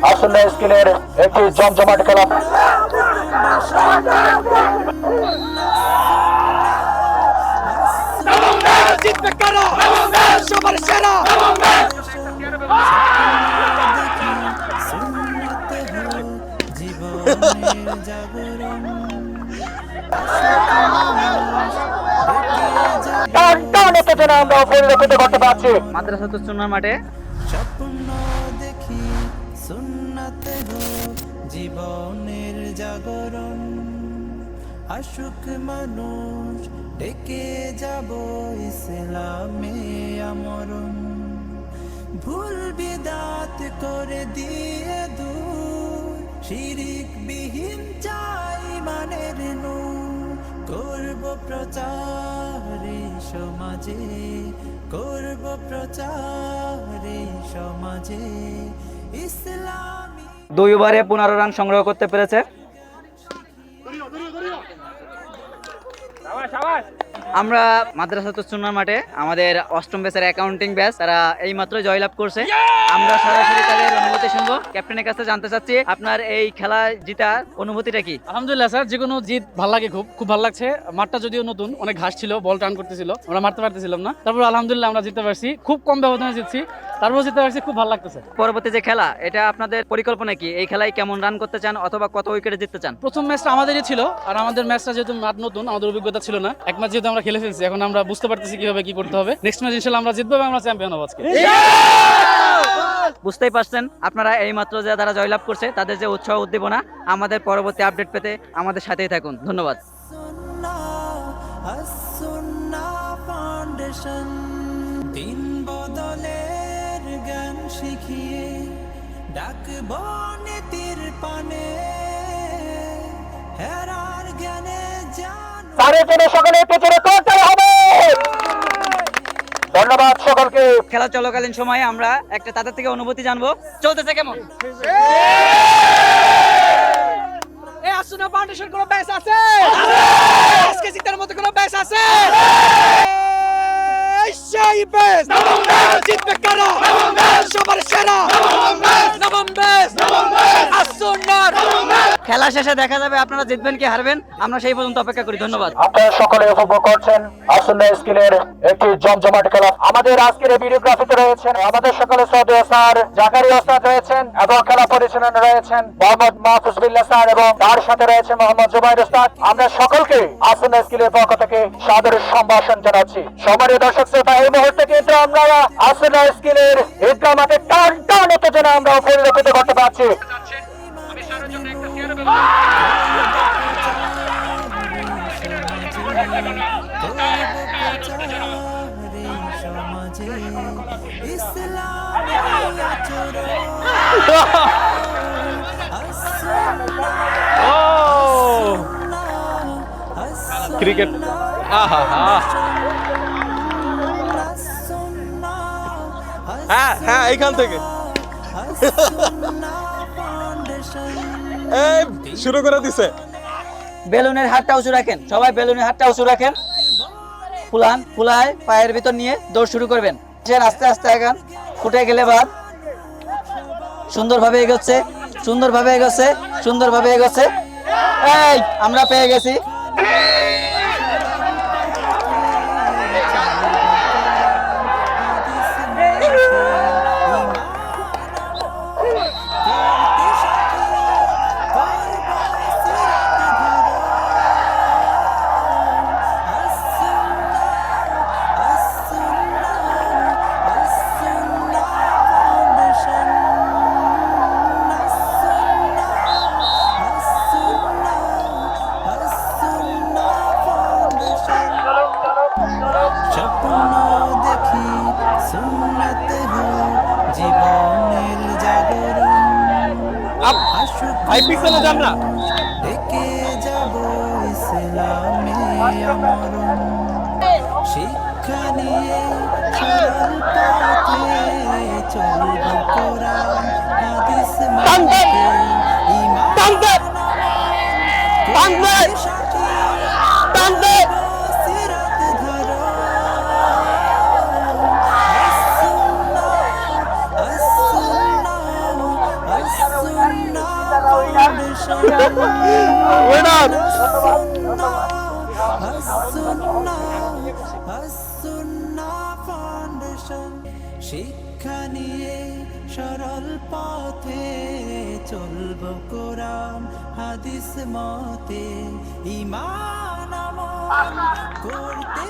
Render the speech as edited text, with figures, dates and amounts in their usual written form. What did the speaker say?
আসন্ন স্কিলের একটি জমজমাট খেলা। জিতবে কারা? সবার সেরা। আমরা পরিলক্ষিত করতে পারছি মাদ্রাসাতুস সুন্নাহর মাঠে। স্বপ্ন দেখি সুন্নাতে হোক জীবনের জাগরণ, আশুক মানুষ ডেকে যাব ইসলামে আমরণ, ভুল বিদাত করে দিয়ে দূর শিরিক বিহীন চাই মানের নূর, করব প্রচার এই সমাজে, করব প্রচার এই সমাজে ইসলামী। 2 ওভারে 15 রান সংগ্রহ করতে পেরেছে। আমরা মাদ্রাসাতুস সুন্নাহর মাঠে আমাদের অষ্টম ব্যাচের অ্যাকাউন্টিং ব্যাচ, তারা এইমাত্র জয়লাভ করছে। আমরা সরাসরি তাদের অনুভূতি শুনবো। ক্যাপ্টেনের কাছে জানতে চাচ্ছি আপনার এই খেলা জিতার অনুভূতিটা কি? আলহামদুলিল্লাহ স্যার, যে কোনো জিত ভালো লাগে, খুব ভালো লাগছে। মাঠটা যদিও নতুন, অনেক ঘাস ছিল, বল টার্ন করতেছিল, আমরা মারতে পারতেছিলাম না, তারপর আলহামদুলিল্লাহ আমরা জিততে পারছি। খুব কম ব্যবধানে জিতছি, তারপর জিততে পারছি, খুব ভালো লাগতেছে। পরবর্তী যে খেলা, এটা আপনাদের পরিকল্পনা কি? এই খেলায় কেমন রান করতে চান অথবা কত উইকেটে জিততে চান? প্রথম ম্যাচটা আমাদেরই ছিল, আর আমাদের ম্যাচটা যেহেতু মাঠ নতুন, আমাদের অভিজ্ঞতা ছিল না। এক ম্যাচ যেহেতু আমরা খেলে ফেলছি, এখন আমরা বুঝতে পারতেছি কিভাবে কি করতে হবে। নেক্সট ম্যাচ ইনশাআল্লাহ আমরা জিতবো এবং আমরা চ্যাম্পিয়ন হব আজকে। বুঝতেই পারছেন আপনারা এইমাত্র যে যারা জয়লাভ করছে তাদের যে উৎসাহ উদ্দীপনা। আমাদের পরবর্তী আপডেট পেতে আমাদের সাথেই থাকুন। ধন্যবাদ। ফাউন্ডেশন দিন বদলের জ্ঞান শিখিয়ে ডাকবো নীতির পানে, হেরার জ্ঞানে জান তাদের জন্য সকলে একটু জোরে করতে হবে। ধন্যবাদ সকলকে। খেলা চলাকালীন সময়ে আমরা একটা তাদের থেকে অনুভূতি জানবো, চলতেছে কেমন। এই আসন্ন ফাউন্ডেশন কোন ব্যাচ আছে? আজকে জিতার মতো কোন ব্যাচ আছে? সেই ব্যাচ জিতবে কারা? সবার সেরা নবম ব্যাচ আসন্নার। খেলা শেষে দেখা যাবে আপনারা জিতবেন কি হারবেন, আমরা সেই পর্যন্ত অপেক্ষা করি। ধন্যবাদ। আপনারা সকলে উপভোগ করছেন আসন্ন স্কিলের একটি জমজমাট খেলা। আমাদের আজকের এই ভিডিওগ্রাফিতে রয়েছেন আমাদের সকলে শ্রদ্ধেয় স্যার জাকারিয়া ওস্তাদ রয়েছেন, এবং খেলা পরিচালনা রয়েছেন মোহাম্মদ মাহফুজ বিল্লাহ স্যার, এবং তার সাথে রয়েছে মোহাম্মদ জুবাইর ওস্তাদ। আমরা সকলকে আসন্ন স্কিলের পক্ষ থেকে সাদরের সম্ভাষণ জানাচ্ছি। সম্মানীয় দর্শক শ্রোতা, এই মুহূর্তে কিন্তু আমরা আসন্ন স্কিলের ঈদগাহ মাঠে টান টান উত্তেজনা আমরা পরিলক্ষিত করতে পারছি। ক্রিকেট হ্যাঁ হ্যাঁ, এইখান থেকে শুরু করে দিছে। বেলুনের হাতটা উঁচু রাখেন, সবাই বেলুনের হাতটা উঁচু রাখেন। ফুলান, ফুলায় পায়ের ভিতর নিয়ে দৌড় শুরু করবেন। আস্তে আস্তে আগান, ফুটে গেলে বাদ। সুন্দরভাবে এগোচ্ছে, সুন্দরভাবে এগোচ্ছে, সুন্দরভাবে এগোচ্ছে। এই আমরা পেয়ে গেছি। স্বপ্ন দেখি সুন্নাতে হোক জীবনের জাগরণ, ডেকে যাব ইসলামে আমরণ, শিক্ষা নিয়ে সরল পথে চলব কোরআন হাদিস মানতে, ঈমান সিরাত ধরো, আসুন্নাহ উইনার ফাউন্ডেশন শিক্ষা নিয়ে সরল পথে চলব কোরআন হাদিস মতে ঈমান আমল করতে